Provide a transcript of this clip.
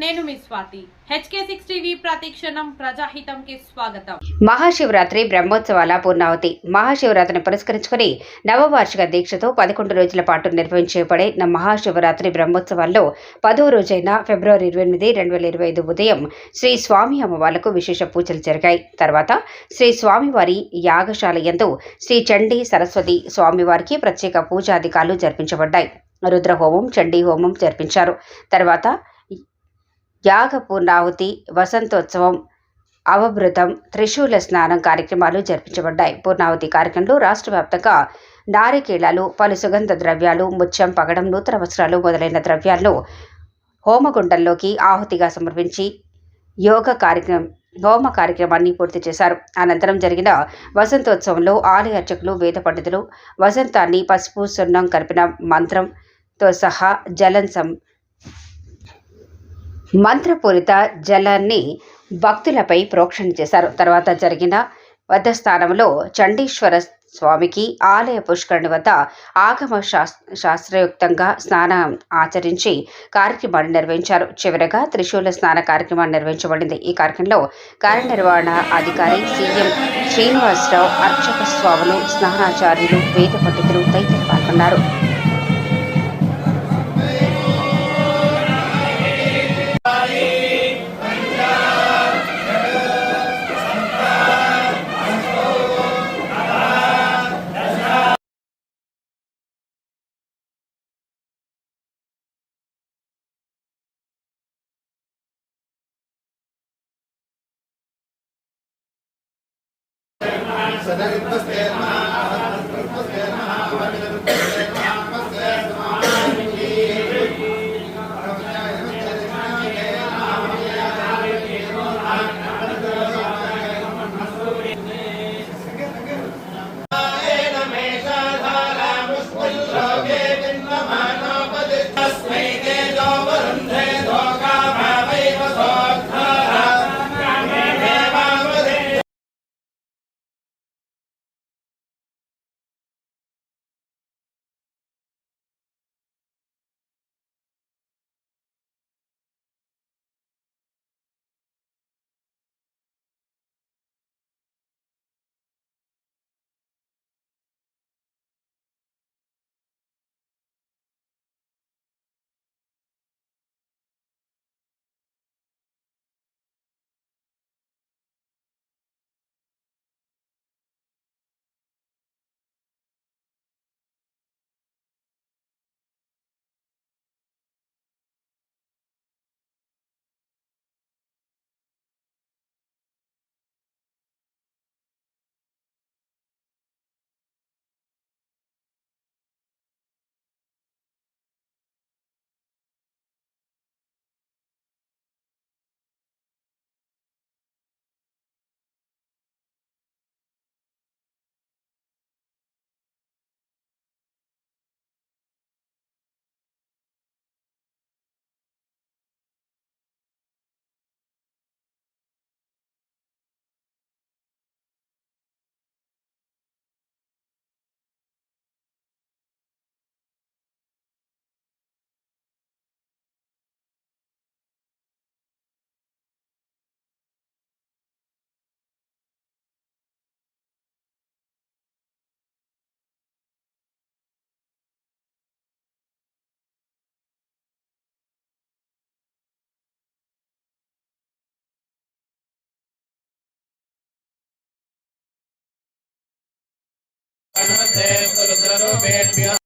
నేను మీ Swathi. HK6 TV ప్రతిక్షణం ప్రజాహితంకి స్వాగతం. మహాశివరాత్రి బ్రహ్మోత్సవాల పూర్ణావతి. మహాశివరాత్రిని పురస్కరించుకుని నవవార్షిక దీక్షతో 11 రోజుల పాటు నిర్వహించబడే మహాశివరాత్రి బ్రహ్మోత్సవాల్లో 10వ రోజైన ఫిబ్రవరి 28, 2025 ఉదయం శ్రీ స్వామి అమ్మవార్లకు విశేష పూజలు జరిగాయి. తర్వాత శ్రీ స్వామివారి యాగశాల యందు శ్రీ చండీ సరస్వతి స్వామివారికి ప్రత్యేక పూజాధికాలు జరిపించబడ్డాయి. రుద్రహోమం, చండీ హోమం జరిపించారు. తర్వాత యాగ పూర్ణాహుతి, వసంతోత్సవం, అవభృతం, త్రిశూల స్నానం కార్యక్రమాలు జరిపించబడ్డాయి. పూర్ణాహుతి కార్యక్రమంలో రాష్ట్ర వ్యాప్తంగా నారికేళాలు, పలు సుగంధ ద్రవ్యాలు, ముత్యం, పగడం, నూతన వస్త్రాలు మొదలైన ద్రవ్యాలను హోమగుండంలోకి ఆహుతిగా సమర్పించి హోమ కార్యక్రమాన్ని పూర్తి చేశారు. అనంతరం జరిగిన వసంతోత్సవంలో ఆలయ అర్చకులు, వేద పండితులు వసంతాన్ని పసుపు, సున్నం కలిపిన మంత్రంతో సహా మంత్రపూరిత జలాన్ని భక్తులపై ప్రోక్షణ చేశారు. తర్వాత జరిగిన వధస్థానంలో చండీశ్వర స్వామికి ఆలయ పుష్కరిణి వద్ద ఆగమ శాస్త్రయుక్తంగా స్నానం ఆచరించి కార్యక్రమాన్ని నిర్వహించారు. చివరగా త్రిశూల స్నాన కార్యక్రమాన్ని నిర్వహించబడింది. ఈ కార్యక్రమంలో కార్యనిర్వహణ అధికారి CM శ్రీనివాసరావు, అర్చక స్వాములు, స్నానాచార్యులు, వేద పండితులు తదితరులు పాల్గొన్నారు. नमस्ते रुद्ररूपेभ्यः